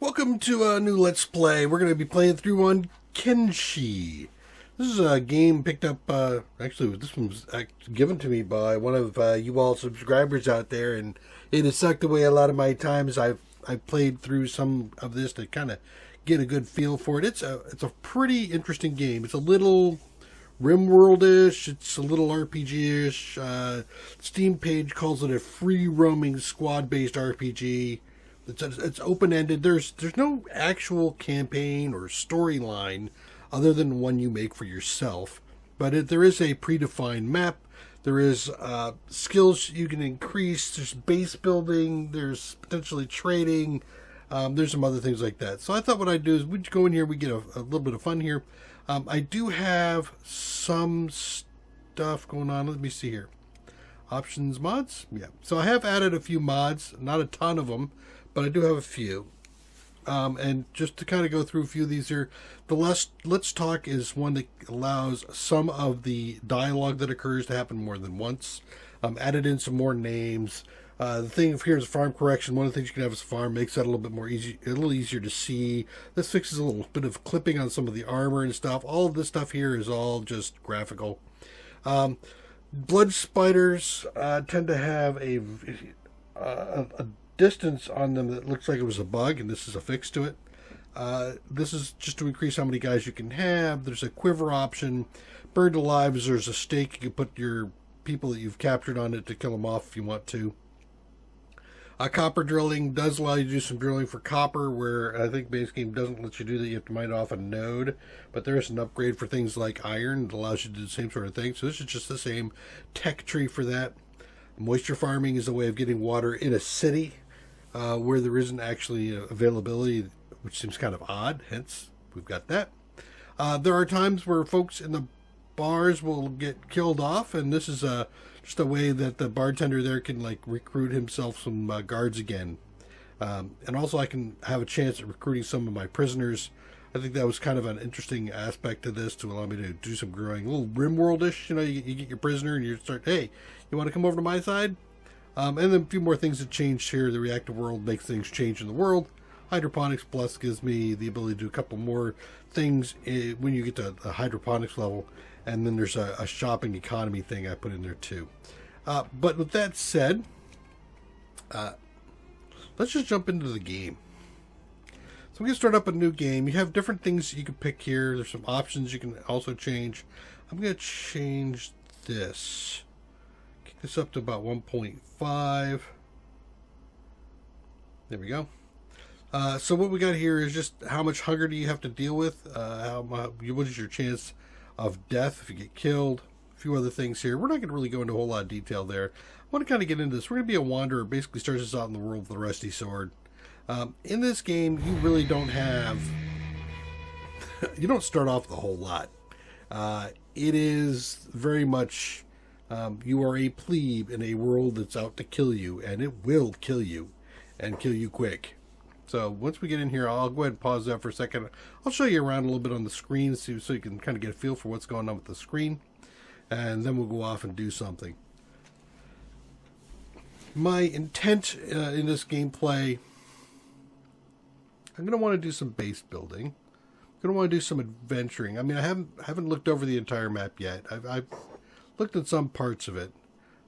Welcome to a new Let's Play. We're going to be playing through on Kenshi. This is a game picked up, actually this one was given to me by one of you all subscribers out there, and it has sucked away a lot of my time as I've played through some of this to kind of get a good feel for it. It's a pretty interesting game. It's a little RimWorld-ish, it's a little RPG-ish. Steam page calls it a free-roaming squad-based RPG. It's open-ended. There's no actual campaign or storyline other than one you make for yourself. But there is a predefined map. There is skills you can increase. There's base building. There's potentially trading. There's some other things like that. So I thought what I'd do is we'd go in here. We get a little bit of fun here. I do have some stuff going on. Let me see here. Options, mods? Yeah. So I have added a few mods. Not a ton of them, but I do have a few. And just to kind of go through a few of these here, the Let's Talk is one that allows some of the dialogue that occurs to happen more than once. Added in some more names. The thing here is farm correction. One of the things you can have is farm, makes that a little bit more easy, a little easier to see. This fixes a little bit of clipping on some of the armor and stuff. All of this stuff here is all just graphical. Blood spiders tend to have a distance on them that looks like it was a bug, and this is a fix to it. This is just to increase how many guys you can have. There's a quiver option. Burned alive is there's a stake. You can put your people that you've captured on it to kill them off if you want to. Copper drilling does allow you to do some drilling for copper, where I think base game doesn't let you do that. You have to mine off a node, but there is an upgrade for things like iron that allows you to do the same sort of thing. So this is just the same tech tree for that. Moisture farming is a way of getting water in a city where there isn't actually availability, which seems kind of odd. Hence, we've got that. There are times where folks in the bars will get killed off, and this is just a way that the bartender there can recruit himself some guards again. And also I can have a chance at recruiting some of my prisoners. I think that was kind of an interesting aspect to this to allow me to do some growing. A little RimWorld-ish, you get your prisoner and you start, hey, you want to come over to my side? And then a few more things that changed here. The reactive world makes things change in the world. Hydroponics Plus gives me the ability to do a couple more things when you get to the hydroponics level. And then there's a shopping economy thing I put in there too. But with that said, let's just jump into the game. So we're going to start up a new game. You have different things you can pick here. There's some options you can also change. I'm going to change this. Kick this up to about 1.5. There we go. So what we got here is just how much hunger do you have to deal with? What is your chance of death if you get killed? A few other things here. We're not going to really go into a whole lot of detail there. I want to kind of get into this. We're going to be a wanderer. Basically starts us out in the world with the rusty sword. In this game, you really don't have... you don't start off with a whole lot. It is very much... you are a plebe in a world that's out to kill you, and it will kill you, and kill you quick. So once we get in here, I'll go ahead and pause that for a second. I'll show you around a little bit on the screen so you can kind of get a feel for what's going on with the screen. And then we'll go off and do something. My intent in this gameplay, I'm going to want to do some base building. I'm going to want to do some adventuring. I mean, I haven't looked over the entire map yet. I've looked at some parts of it.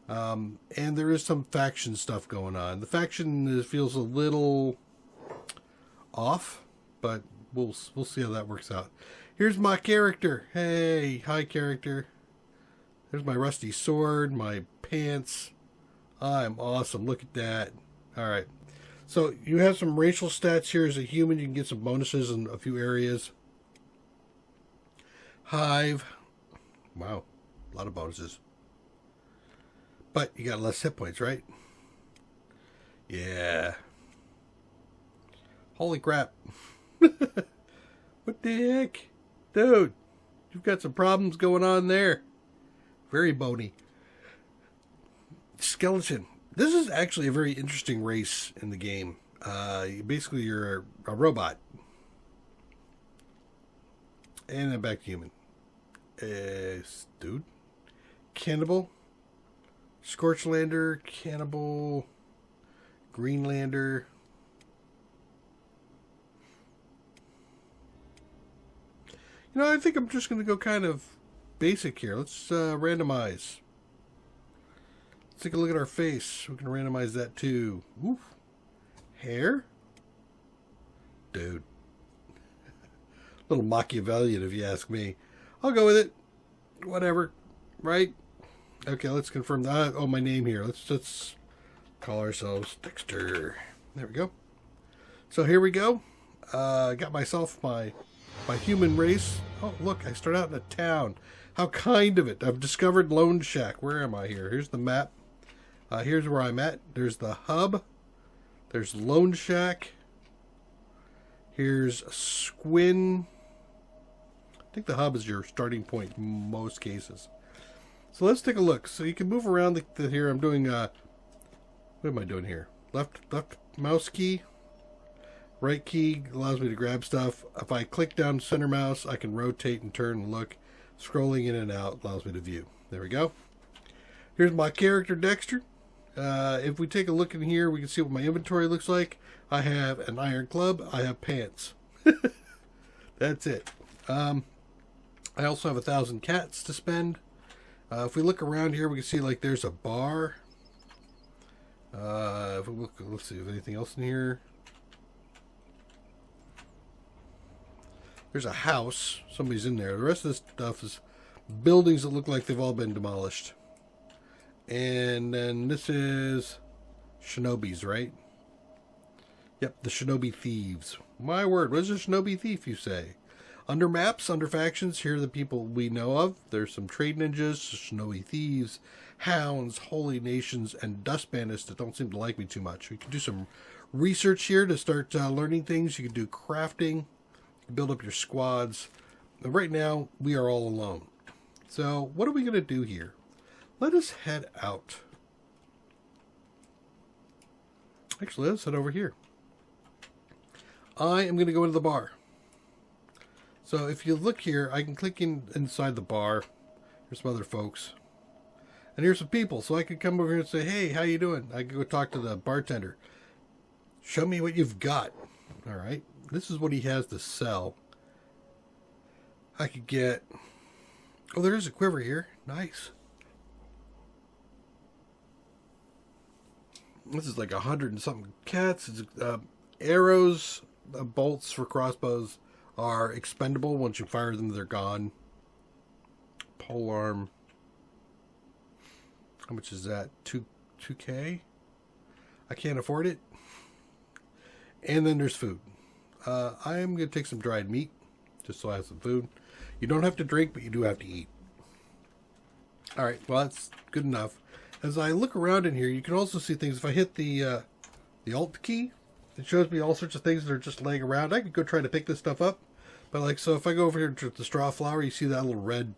And there is some faction stuff going on. The faction feels a little off, but we'll see how that works out. Here's my character. Hey, hi character. There's my rusty sword, my pants. I'm awesome. Look at that. All right. So you have some racial stats here. As a human, you can get some bonuses in a few areas. Hive. Wow. A lot of bonuses. But you got less hit points, right? Yeah. Holy crap. What the heck? Dude, you've got some problems going on there. Very bony. Skeleton. This is actually a very interesting race in the game. Basically, you're a robot. And then back to human. Dude. Cannibal. Scorchlander. Cannibal. Greenlander. You know, I think I'm just going to go kind of basic here. Let's randomize. Let's take a look at our face. We can randomize that too. Oof. Hair? Dude. A little Machiavellian if you ask me. I'll go with it. Whatever. Right? Okay, let's confirm that. Oh, my name here. Let's call ourselves Dextor. There we go. So here we go. Got myself my human race. Oh, look, I start out in a town. How kind of it. I've discovered Lone Shack. Where am I here? Here's the map. Here's where I'm at. There's the hub. There's Lone Shack. Here's Squin. I think the hub is your starting point in most cases. So let's take a look. So you can move around here. I'm doing, what am I doing here? Left mouse key. Right key allows me to grab stuff. If I click down center mouse, I can rotate and turn and look. Scrolling in and out allows me to view. There we go. Here's my character, Dextor. If we take a look in here, we can see what my inventory looks like. I have an iron club. I have pants. That's it. I also have 1,000 cats to spend. If we look around here, we can see like there's a bar. If we look, let's see if anything else in here. There's a house. Somebody's in there. The rest of this stuff is buildings that look like they've all been demolished. And then this is Shinobis, right? Yep, the Shinobi Thieves. My word, what is a Shinobi Thief, you say? Under maps, under factions, here are the people we know of. There's some trade ninjas, Shinobi Thieves, hounds, holy nations, and dust bandits that don't seem to like me too much. You can do some research here to start learning things. You can do crafting. Build up your squads. But right now, we are all alone. So, what are we going to do here? Let us head out. Actually, let's head over here. I am going to go into the bar. So, if you look here, I can click inside the bar. There's some other folks. And here's some people. So, I could come over here and say, hey, how you doing? I could go talk to the bartender. Show me what you've got. All right. This is what he has to sell. I could get... Oh, there is a quiver here. Nice. This is like 100 and something cats. It's, arrows, bolts for crossbows are expendable. Once you fire them, they're gone. Pole arm. How much is that? 2K? I can't afford it. And then there's food. I am going to take some dried meat, just so I have some food. You don't have to drink, but you do have to eat. All right, well, that's good enough. As I look around in here, you can also see things. If I hit the Alt key, it shows me all sorts of things that are just laying around. I could go try to pick this stuff up. But, like, so if I go over here to the straw flower, you see that little red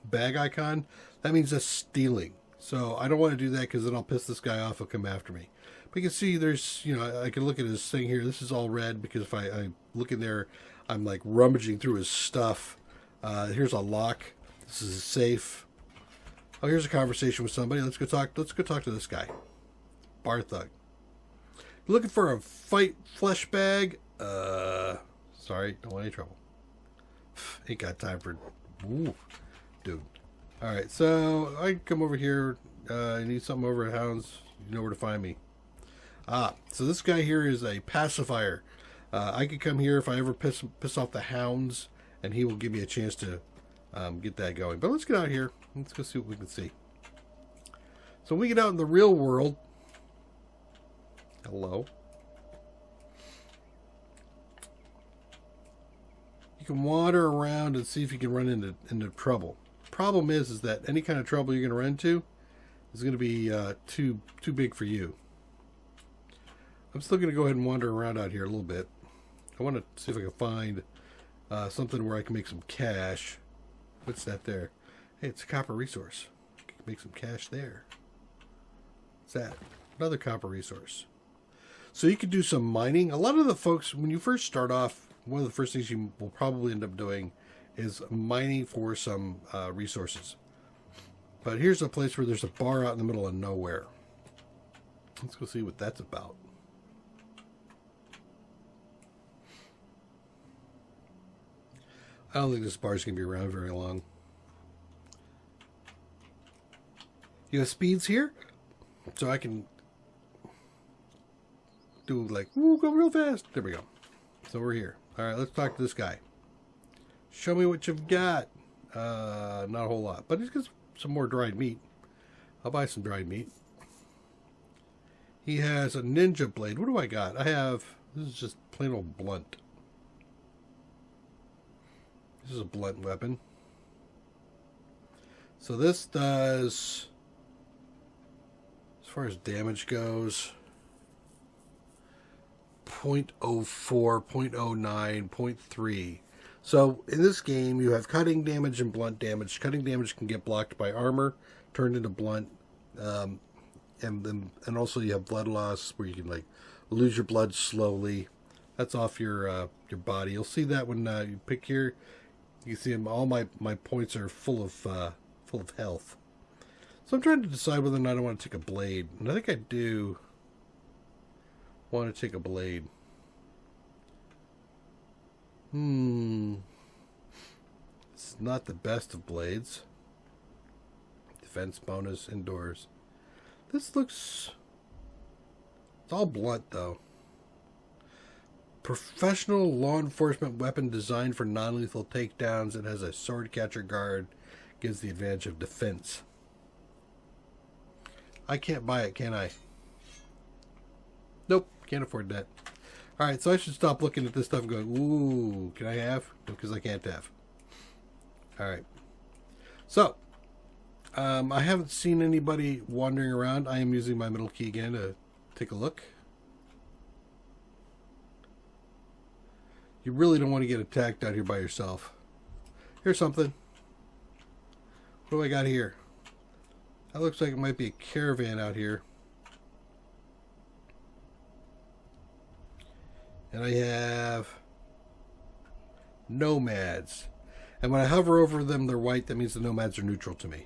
bag icon? That means that's stealing. So I don't want to do that because then I'll piss this guy off. He'll come after me. But you can see there's, you know, I can look at his thing here. This is all red because if I look in there, I'm like rummaging through his stuff. Here's a lock. This is a safe. Oh, here's a conversation with somebody. Let's go talk to this guy. Bar thug. Looking for a fight flesh bag? Sorry, don't want any trouble. Ain't got time for... Ooh, dude. Alright, so I come over here. I need something over at Hounds. You know where to find me. So this guy here is a pacifier. I could come here if I ever piss off the Hounds, and he will give me a chance to get that going. But let's get out here. Let's go see what we can see. So when we get out in the real world... Hello. You can wander around and see if you can run into trouble. Problem is that any kind of trouble you're going to run into is going to be too big for you. I'm still going to go ahead and wander around out here a little bit. I want to see if I can find something where I can make some cash. What's that there? Hey, it's a copper resource. I can make some cash there. What's that? Another copper resource. So you could do some mining. A lot of the folks, when you first start off, one of the first things you will probably end up doing is mining for some resources. But here's a place where there's a bar out in the middle of nowhere. Let's go see what that's about. I don't think this bar's going to be around very long. You have speeds here, so I can do like, ooh, go real fast. There we go. So we're here. All right, let's talk to this guy. Show me what you've got. Not a whole lot, but he's got some more dried meat. I'll buy some dried meat. He has a ninja blade. What do I got? I have, this is just plain old blunt. This is a blunt weapon. So this does, as far as damage goes, 0.04, 0.09, 0.3. So in this game, you have cutting damage and blunt damage. Cutting damage can get blocked by armor, turned into blunt, and also you have blood loss, where you can like lose your blood slowly. That's off your body. You'll see that when you pick here. You can see them. All my points are full of health. So I'm trying to decide whether or not I want to take a blade, and I think I do want to take a blade. It's not the best of blades. Defense bonus indoors. This looks, it's all blunt though. Professional law enforcement weapon designed for non-lethal takedowns. It has a sword catcher guard. Gives the advantage of defense. I can't buy it, can I? Nope, can't afford that. Alright, so I should stop looking at this stuff and going, ooh, can I have? Because I can't have. Alright. So, I haven't seen anybody wandering around. I am using my middle key again to take a look. You really don't want to get attacked out here by yourself. Here's something. What do I got here? That looks like it might be a caravan out here. And I have nomads. And when I hover over them, they're white. That means the nomads are neutral to me.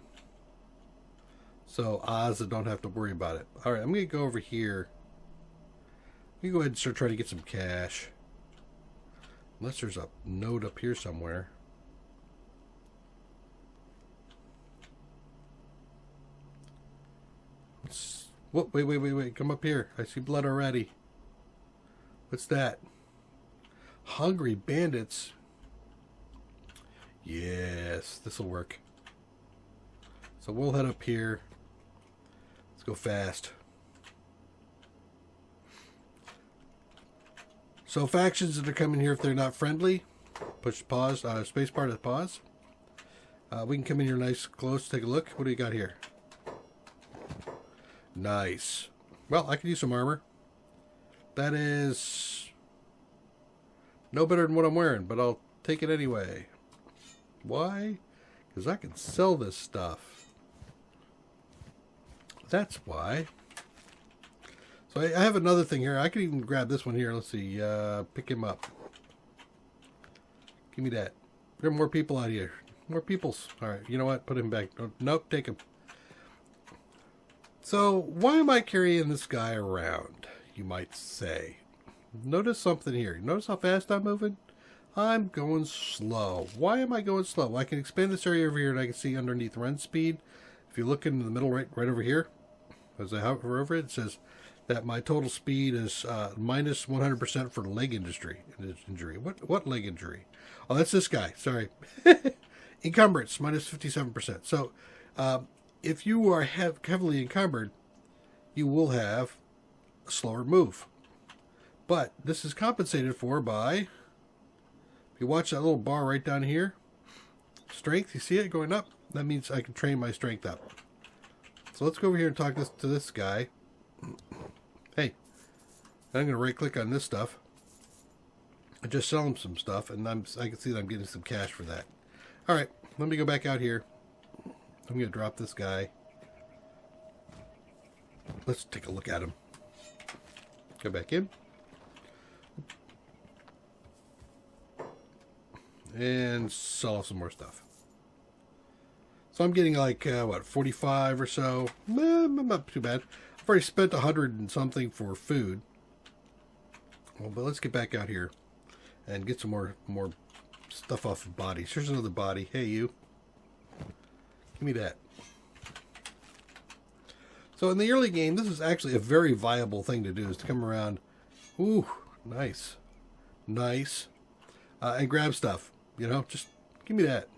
So I don't have to worry about it. All right, I'm going to go over here. Let me go ahead and start trying to get some cash. Unless there's a node up here somewhere. Whoop, wait. Come up here. I see blood already. What's that? Hungry bandits. Yes, this will work. So we'll head up here. Let's go fast. So factions that are coming here, if they're not friendly, push pause, space bar to pause. We can come in here nice close, take a look. What do you got here? Nice. Well, I could use some armor. That is no better than what I'm wearing, but I'll take it anyway. Why? Because I can sell this stuff. That's why. So I have another thing here. I could even grab this one here. Let's see. Pick him up. Give me that. There are more people out here. More peoples. All right. You know what? Put him back. Nope. Take him. So why am I carrying this guy around, you might say? Notice something here. Notice how fast I'm moving? I'm going slow. Why am I going slow? Well, I can expand this area over here, and I can see underneath run speed. If you look in the middle right over here, as I hover over it, it says that my total speed is minus 100% for leg injury. What leg injury? Oh, that's this guy. Sorry. Encumbrance, minus 57%. So if you are heavily encumbered, you will have a slower move. But this is compensated for by, if you watch that little bar right down here, strength, you see it going up? That means I can train my strength up. So let's go over here and talk to this guy. Hey, I'm going to right click on this stuff and just sell him some stuff, and I can see that I'm getting some cash for that. All right, let me go back out here. I'm going to drop this guy. Let's take a look at him. Go back in. And sell some more stuff. So I'm getting like, 45 or so. Not too bad. I've already spent 100 and something for food. Well, but let's get back out here and get some more stuff off of bodies. Here's another body. Hey, you. Give me that. So in the early game, this is actually a very viable thing to do, is to come around. Ooh, nice. Nice. And grab stuff. You know, just give me that.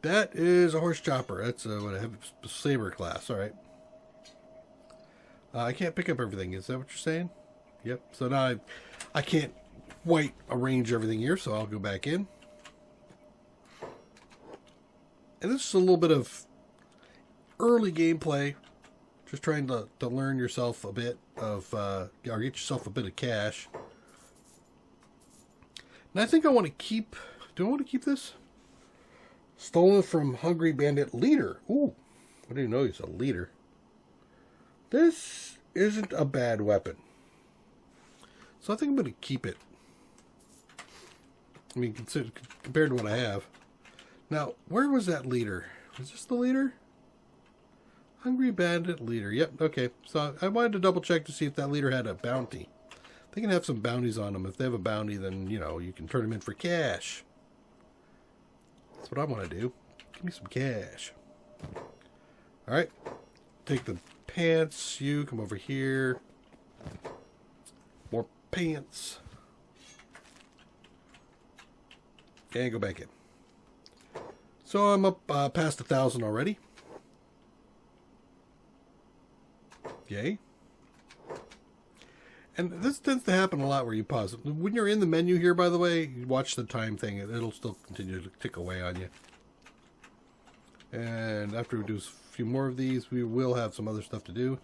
That is a horse chopper. That's what I have, a saber class. All right. I can't pick up everything. Is that what you're saying? Yep. So now I can't quite arrange everything here, so I'll go back in. And this is a little bit of early gameplay. Just trying to learn yourself a bit of, or get yourself a bit of cash. And I think I want to keep, do I want to keep this? Stolen from Hungry Bandit Leader. Ooh, I didn't know he's a leader. This isn't a bad weapon. So I think I'm going to keep it. I mean, compared to what I have. Now, where was that leader? Was this the leader? Hungry Bandit Leader. Yep, okay. So I wanted to double check to see if that leader had a bounty. They can have some bounties on them. If they have a bounty, then, you know, you can turn them in for cash. That's what I want to do. Give me some cash. Alright. Take the pants. You come over here. More pants. And go back in. So I'm up past 1,000 already. Yay. And this tends to happen a lot where you pause. When you're in the menu here, by the way, you watch the time thing. It'll still continue to tick away on you. And after we do a few more of these, we will have some other stuff to do.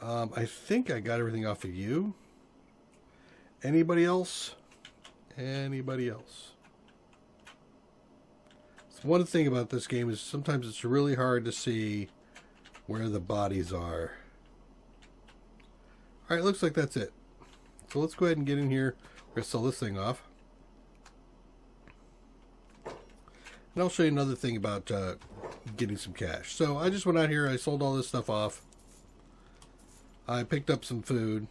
I think I got everything off of you. Anybody else? Anybody else? So one thing about this game is sometimes it's really hard to see where the bodies are. Alright, looks like that's it. So let's go ahead and get in here. We're going to sell this thing off. And I'll show you another thing about getting some cash. So I just went out here, I sold all this stuff off. I picked up some food,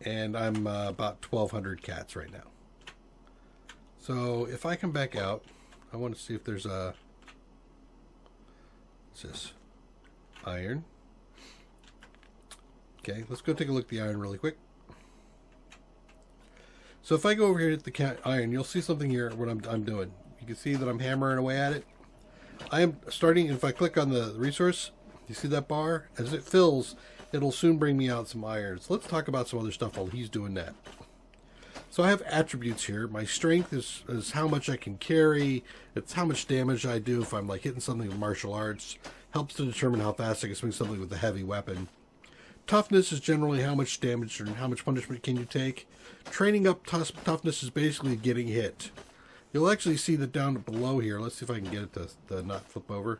and I'm about 1,200 cats right now. So if I come back out, I want to see if there's a... What's this? Iron. Okay, let's go take a look at the iron really quick. So if I go over here at the iron, you'll see something here, what I'm doing. You can see that I'm hammering away at it. I am starting, if I click on the resource, you see that bar? As it fills, it'll soon bring me out some iron. So let's talk about some other stuff while he's doing that. So I have attributes here. My strength is how much I can carry. It's how much damage I do if I'm like hitting something with martial arts. Helps to determine how fast I can swing something with a heavy weapon. Toughness is generally how much damage or how much punishment can you take. Training up toughness is basically getting hit. You'll actually see that down below here. Let's see if I can get it to not flip over.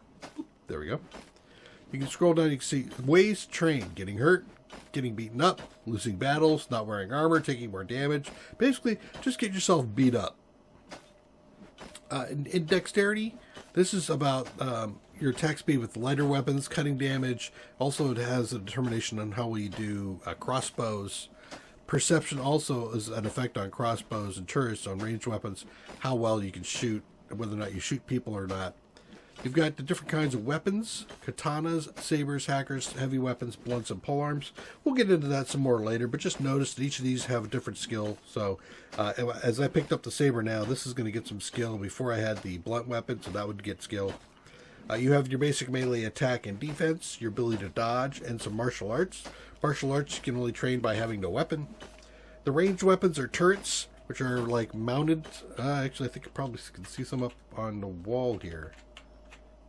There we go. You can scroll down, you can see ways to train. Getting hurt, getting beaten up, losing battles, not wearing armor, taking more damage. Basically, just get yourself beat up. In dexterity, this is about your attack speed with lighter weapons, cutting damage. Also, it has a determination on how we do crossbows. Perception also is an effect on crossbows and turrets, on ranged weapons, how well you can shoot, whether or not you shoot people or not. You've got the different kinds of weapons: katanas, sabers, hackers, heavy weapons, blunts, and polearms. We'll get into that some more later, but just notice that each of these have a different skill. So as I picked up the saber now, this is going to get some skill. Before I had the blunt weapon, so that would get skill. You have your basic melee attack and defense, your ability to dodge, and some martial arts. Martial arts you can only train by having no weapon. The ranged weapons are turrets, which are like mounted. Actually, I think you probably can see some up on the wall here.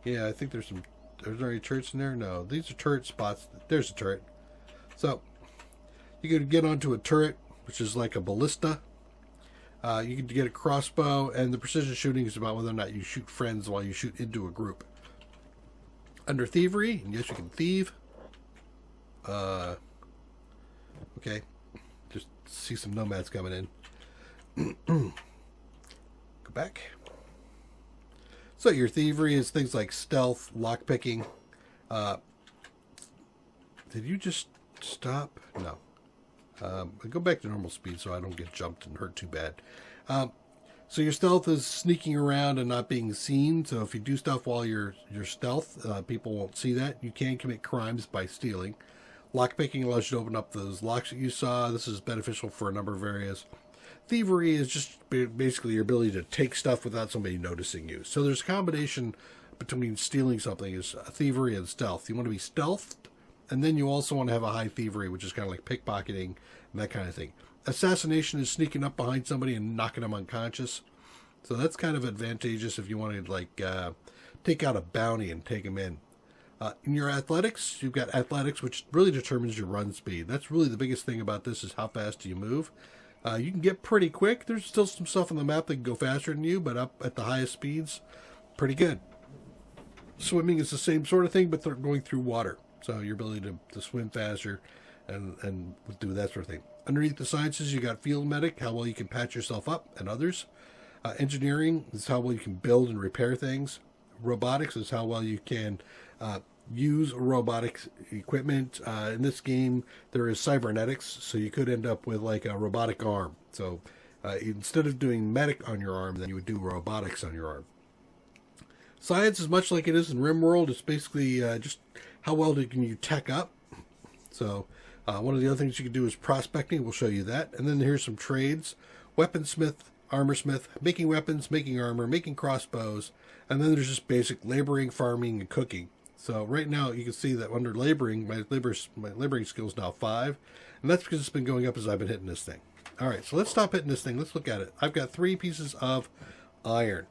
Yeah, I think there's there any turrets in there? No, these are turret spots. There's a turret. So, you can get onto a turret, which is like a ballista. You can get a crossbow, and the precision shooting is about whether or not you shoot friends while you shoot into a group. Under thievery, and yes, you can thieve. Okay, just see some nomads coming in. Go back. So your thievery is things like stealth, lockpicking. Did you just stop? No. Go back to normal speed so I don't get jumped and hurt too bad. So your stealth is sneaking around and not being seen. So if you do stuff while you're stealth, people won't see that. You can commit crimes by stealing. Lockpicking allows you to open up those locks that you saw. This is beneficial for a number of areas. Thievery is just basically your ability to take stuff without somebody noticing you. So there's a combination between stealing something is thievery and stealth. You want to be stealthed, and then you also want to have a high thievery, which is kind of like pickpocketing and that kind of thing. Assassination is sneaking up behind somebody and knocking them unconscious. So that's kind of advantageous if you want to like take out a bounty and take them in. In your athletics, you've got athletics, which really determines your run speed. That's really the biggest thing about this is how fast do you move. You can get pretty quick. There's still some stuff on the map that can go faster than you, but up at the highest speeds, pretty good. Swimming is the same sort of thing, but they're going through water. So your ability to swim faster and do that sort of thing. Underneath the sciences, you got field medic, how well you can patch yourself up and others. Engineering is how well you can build and repair things. Robotics is how well you can use robotics equipment. In this game, there is cybernetics, so you could end up with like a robotic arm. So instead of doing medic on your arm, then you would do robotics on your arm. Science is much like it is in RimWorld. It's basically just how well can you tech up. So one of the other things you can do is prospecting. We'll show you that. And then here's some trades. Weaponsmith, armorsmith, making weapons, making armor, making crossbows. And then there's just basic laboring, farming, and cooking. So right now you can see that under laboring, my laboring skill is now 5. And that's because it's been going up as I've been hitting this thing. All right, so let's stop hitting this thing. Let's look at it. I've got 3 pieces of iron.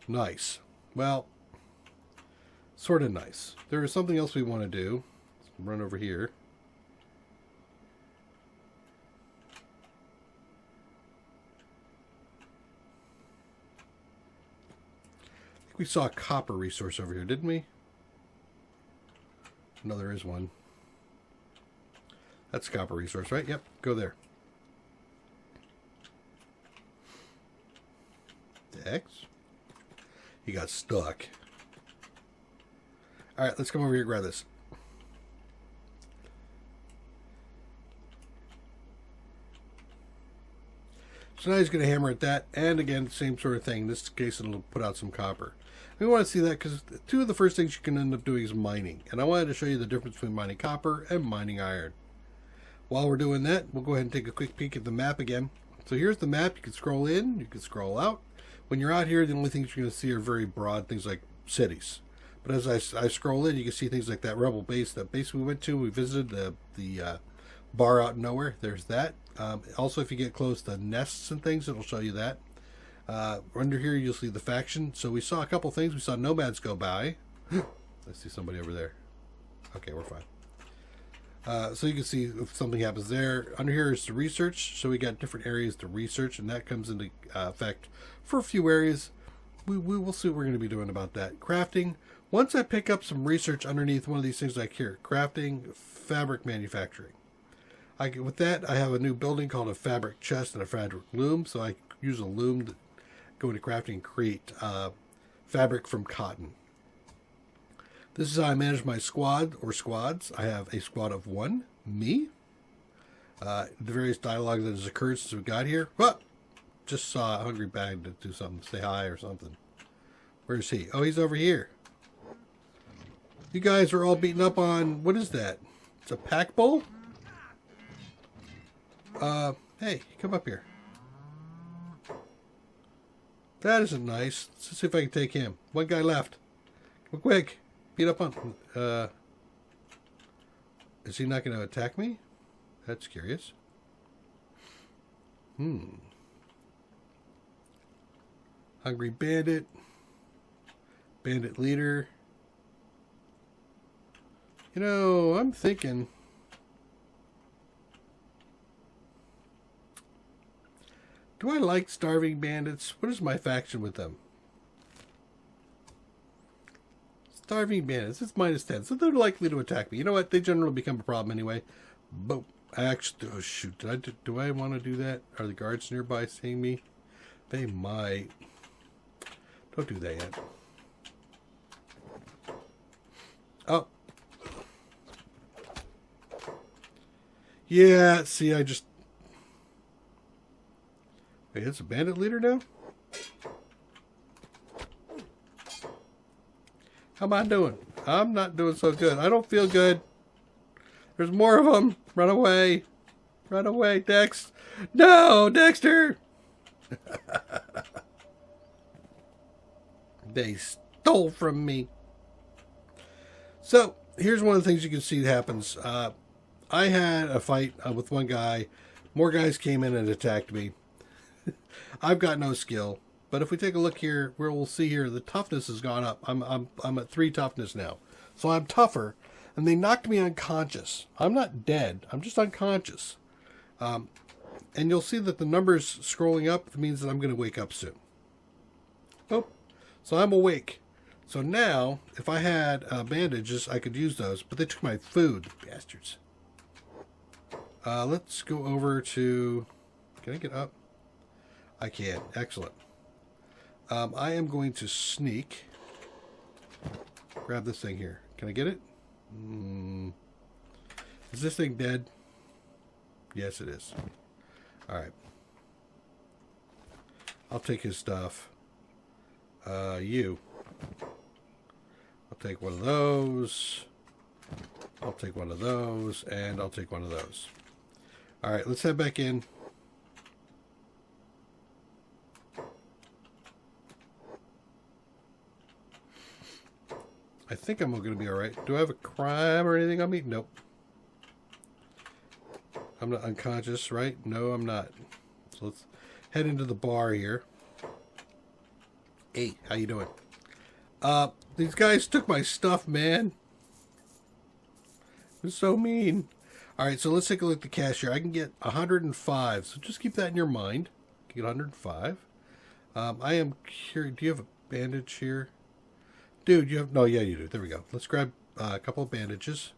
Nice. Well, sort of nice. There is something else we want to do. Let's run over here. I think we saw a copper resource over here, didn't we? No, there is one. That's a copper resource, right? Yep, go there. Dex? He got stuck. All right, let's come over here and grab this. So now he's going to hammer at that, and again, same sort of thing. In this case, it'll put out some copper. We want to see that because 2 of the first things you can end up doing is mining. And I wanted to show you the difference between mining copper and mining iron. While we're doing that, we'll go ahead and take a quick peek at the map again. So here's the map. You can scroll in, you can scroll out. When you're out here, the only things you're going to see are very broad things like cities. But as I scroll in, you can see things like that rebel base that base we went to. We visited the bar out in nowhere. There's that. Also, if you get close to nests and things, it'll show you that. Under here, you'll see the faction. So we saw a couple things. We saw nomads go by. I see somebody over there. Okay, we're fine. So you can see if something happens there. Under here is the research. So we got different areas to research, and that comes into effect for a few areas. We will see what we're going to be doing about that. Crafting. Once I pick up some research underneath one of these things like here, crafting, fabric manufacturing. With that, I have a new building called a fabric chest and a fabric loom. So I use a loom to go into crafting and create fabric from cotton. This is how I manage my squad or squads. I have a squad of 1, me. The various dialogue that has occurred since we got here. Well, just saw a hungry bag to do something, say hi or something. Where's he? Oh, he's over here. You guys are all beaten up on, what is that? It's a pack bowl? Hey, come up here. That isn't nice. Let's see if I can take him. One guy left. Quick, quick. Beat up on... is he not going to attack me? That's curious. Hungry bandit. Bandit leader. You know, I'm thinking... Do I like starving bandits? What is my faction with them? Starving bandits. It's -10, so they're likely to attack me. You know what? They generally become a problem anyway. But actually, oh shoot! Do I want to do that? Are the guards nearby seeing me? They might. Don't do that yet. Yeah, see, I just... Wait, it's a bandit leader now? How am I doing? I'm not doing so good. I don't feel good. There's more of them. Run away. Run away, Dex. No, Dexter! They stole from me. So, here's one of the things you can see that happens. I had a fight with one guy. More guys came in and attacked me. I've got no skill. But if we take a look here, where we'll see here, the toughness has gone up. I'm at 3 toughness now. So I'm tougher. And they knocked me unconscious. I'm not dead. I'm just unconscious. And you'll see that the numbers scrolling up means that I'm going to wake up soon. Oh, so I'm awake. So now, if I had bandages, I could use those. But they took my food, bastards. Let's go over to... Can I get up? I can. Excellent. I am going to sneak. Grab this thing here. Can I get it? Is this thing dead? Yes, it is. Alright. I'll take his stuff. You. I'll take one of those. I'll take one of those. And I'll take one of those. Alright, let's head back in. I think I'm going to be alright. Do I have a crime or anything on me? Nope. I'm not unconscious, right? No, I'm not. So let's head into the bar here. Hey, how you doing? These guys took my stuff, man. It was so mean. Alright, so let's take a look at the cashier. I can get 105, so just keep that in your mind. Get 105. I am curious. Do you have a bandage here? Dude, you have... No, yeah, you do. There we go. Let's grab a couple of bandages.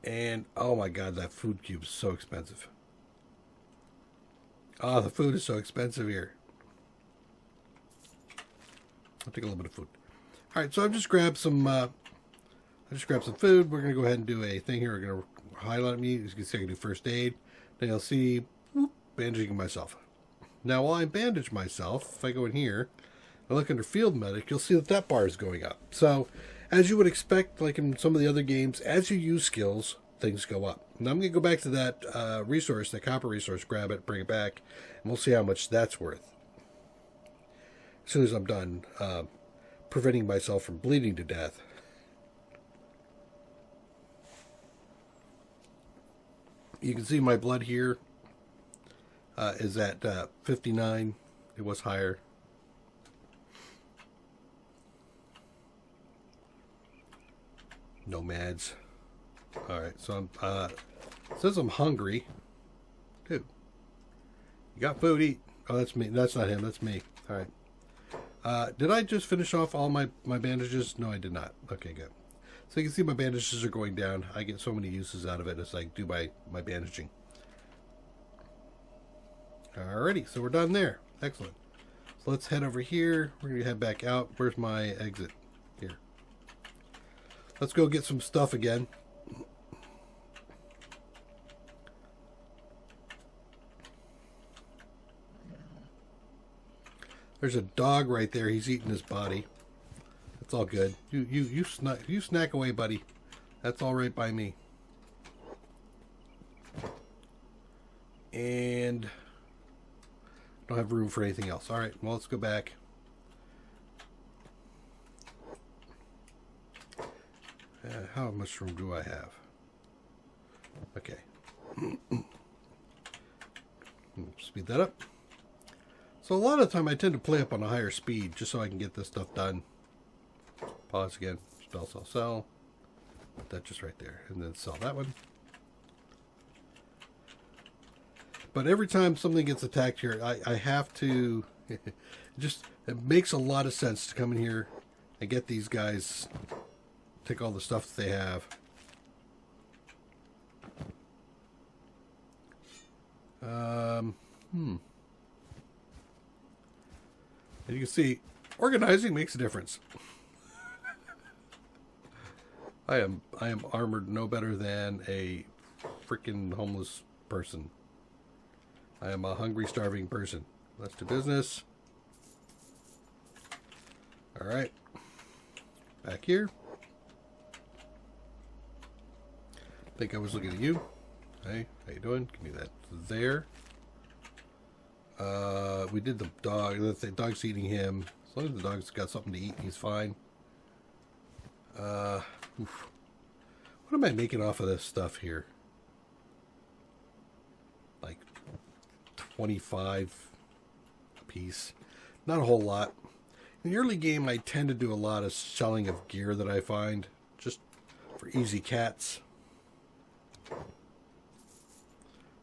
And, oh my god, that food cube is so expensive. Oh, the food is so expensive here. I'll take a little bit of food. Alright, so I've just grabbed some... I just grabbed some food. We're going to go ahead and do a thing here. We're going to highlight me. As you can see, I can do first aid. Then you'll see... Whoop, bandaging myself. Now, while I bandage myself, if I go in here... I look under Field Medic, you'll see that that bar is going up. So, as you would expect, like in some of the other games, as you use skills, things go up. Now, I'm going to go back to that resource, that copper resource, grab it, bring it back, and we'll see how much that's worth. As soon as I'm done preventing myself from bleeding to death. You can see my blood here is at 59. It was higher. Nomads. Alright, so I'm it says I'm hungry. Dude. You got food, eat. Oh, that's me. That's not him, that's me. Alright. Did I just finish off all my bandages? No, I did not. Okay, good. So you can see my bandages are going down. I get so many uses out of it as I do my bandaging. Alrighty, so we're done there. Excellent. So let's head over here. We're going to head back out. Where's my exit? Here. Let's go get some stuff again. There's a dog right there. He's eating his body. That's all good. You snack away, buddy. That's all right by me. And don't have room for anything else. All right. Well, let's go back. How much room do I have? Okay. Speed that up. So a lot of the time I tend to play up on a higher speed just so I can get this stuff done. Pause again. Spell, sell, sell. Put that just right there. And then sell that one. But every time something gets attacked here, I have to... it makes a lot of sense to come in here and get these guys... Take all the stuff that they have. And you can see, organizing makes a difference. I am armored no better than a freaking homeless person. I am a hungry, starving person. Let's do business. Alright. Back here. I think I was looking at you. Hey, how you doing? Give me that there. We did the dog. The dog's eating him. As long as the dog's got something to eat, he's fine. What am I making off of this stuff here? Like 25 a piece. Not a whole lot. In the early game, I tend to do a lot of selling of gear that I find, just for easy cats.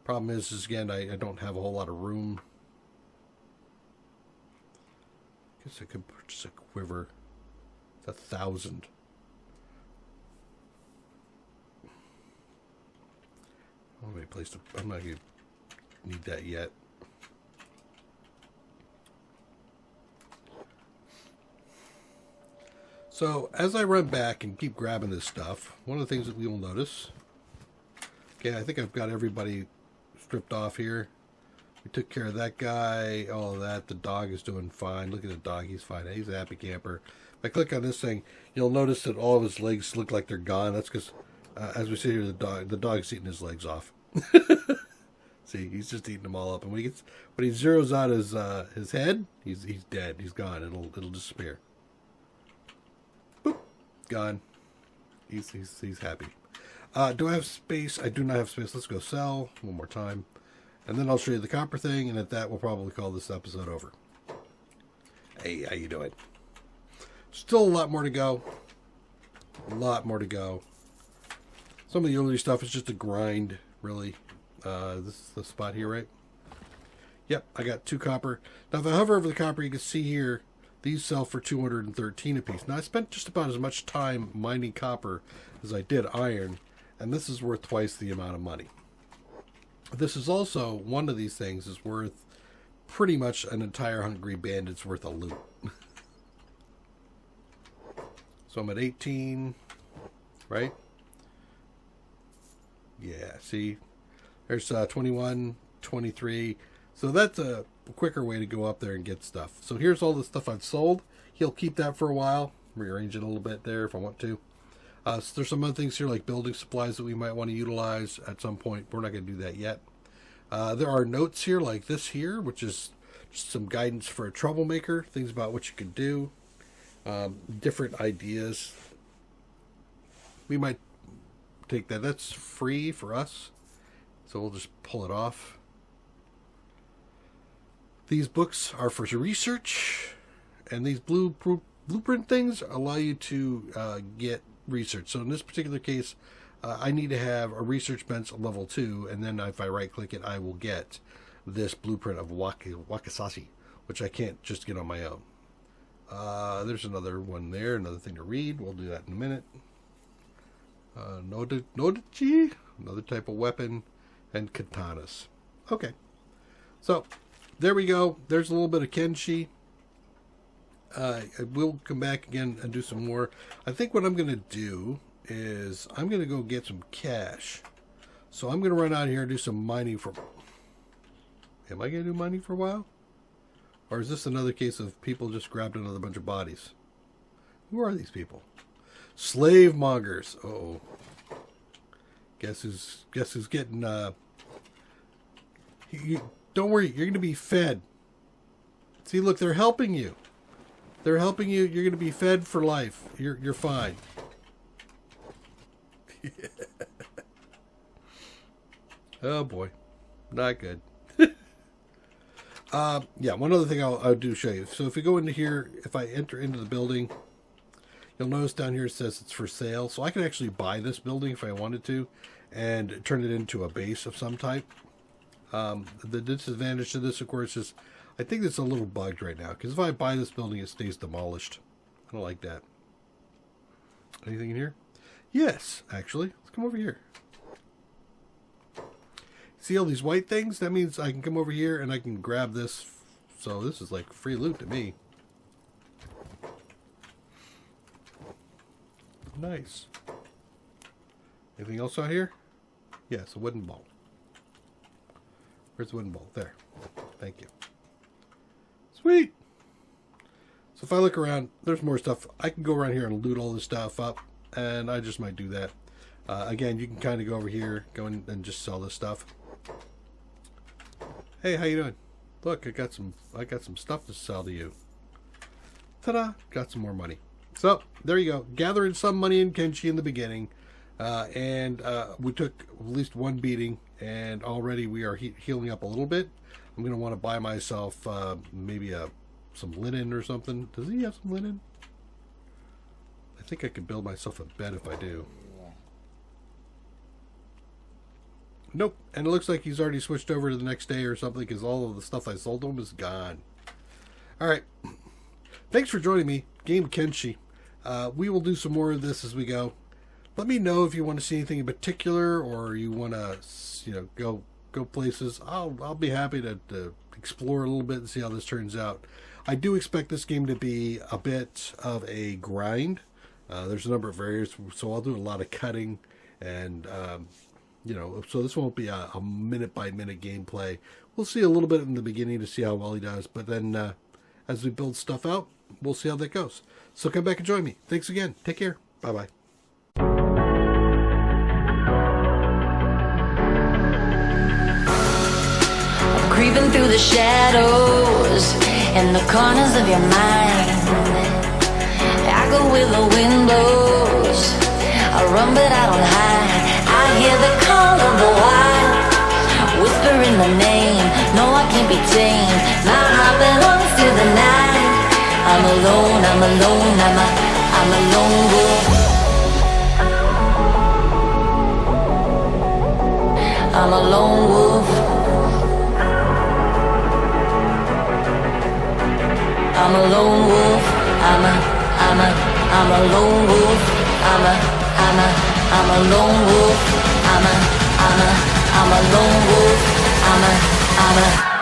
Problem is again, I don't have a whole lot of room. I guess I could purchase a quiver. It's 1,000. I don't have any place to. I'm not going to need that yet. So as I run back and keep grabbing this stuff, one of the things that we will notice. Okay, I think I've got everybody stripped off here. We took care of that guy, all of that. The dog is doing fine. Look at the dog, he's fine. He's a happy camper. If I click on this thing, you'll notice that all of his legs look like they're gone. That's because, as we see here, the dog's eating his legs off. See, he's just eating them all up. And when he zeroes out his head, he's dead. He's gone. It'll disappear. Boop, gone. He's happy. Do I have space? I do not have space. Let's go sell one more time. And then I'll show you the copper thing, and at that, we'll probably call this episode over. Hey, how you doing? Still a lot more to go. A lot more to go. Some of the early stuff is just a grind, really. This is the spot here, right? Yep, I got 2 copper. Now, if I hover over the copper, you can see here, these sell for 213 apiece. Now, I spent just about as much time mining copper as I did iron, and this is worth twice the amount of money. This is also, one of these things is worth pretty much an entire Hungry Bandit's worth of loot. So I'm at 18, right? Yeah, see? There's 21, 23. So that's a quicker way to go up there and get stuff. So here's all the stuff I've sold. He'll keep that for a while. Rearrange it a little bit there if I want to. So there's some other things here like building supplies that we might want to utilize at some point. We're not going to do that yet. There are notes here like this here, which is just some guidance for a troublemaker. Things about what you can do. Different ideas. We might take that. That's free for us. So we'll just pull it off. These books are for research. And these blueprint things allow you to get research. So in this particular case, I need to have a research bench level 2, and then if I right click it, I will get this blueprint of Wakizashi, which I can't just get on my own. There's another one there, another thing to read. We'll do that in a minute. Nodachi, another type of weapon, and katanas. Okay, so there we go. There's a little bit of Kenshi. I will come back again and do some more. I think what I'm going to do is I'm going to go get some cash. So I'm going to run out here and do some mining for... Am I going to do mining for a while? Or is this another case of people just grabbed another bunch of bodies? Who are these people? Slave mongers. Uh-oh. Guess who's getting... don't worry, you're going to be fed. See, look, they're helping you. They're helping you. You're going to be fed for life. You're fine. Oh boy, not good. Yeah, one other thing I'll do show you. So if we go into here, if I enter into the building, you'll notice down here it says it's for sale. So I can actually buy this building if I wanted to and turn it into a base of some type. The disadvantage to this, of course, is I think it's a little bugged right now, because if I buy this building, it stays demolished. I don't like that. Anything in here? Yes, actually. Let's come over here. See all these white things? That means I can come over here and I can grab this. So this is like free loot to me. Nice. Anything else out here? Yes, a wooden ball. Where's the wooden ball? There. Thank you. Sweet. So if I look around, there's more stuff. I can go around here and loot all this stuff up, and I just might do that. Again, you can kind of go over here, go in and just sell this stuff. Hey, how you doing? Look, I got some stuff to sell to you. Ta-da! Got some more money. So there you go. Gathering some money in Kenshi in the beginning, and we took at least one beating, and already we are healing up a little bit. I'm gonna want to buy myself maybe some linen or something. Does he have some linen? I think I could build myself a bed if I do. Nope. And it looks like he's already switched over to the next day or something because all of the stuff I sold to him is gone. Alright. Thanks for joining me. Game Kenshi. We will do some more of this as we go. Let me know if you want to see anything in particular or you want to, go places. I'll be happy to explore a little bit and see how this turns out. I do expect this game to be a bit of a grind. There's a number of areas, so I'll do a lot of cutting and so this won't be a minute-by-minute gameplay. We'll see a little bit in the beginning to see how well he does, but then as we build stuff out, we'll see how that goes. So come back and join me. Thanks again. Take care. Bye-bye. I'm creeping through the shadows in the corners of your mind. I go where the wind blows. I run but I don't hide. I hear the call of the wild, whispering the name. No, I can't be tamed. My heart belongs to the night. I'm alone, I'm alone, I'm a lone wolf. I'm a lone wolf. I'm a lone wolf. I'm a lone wolf. I'm a lone wolf. I'm a lone wolf. I'm a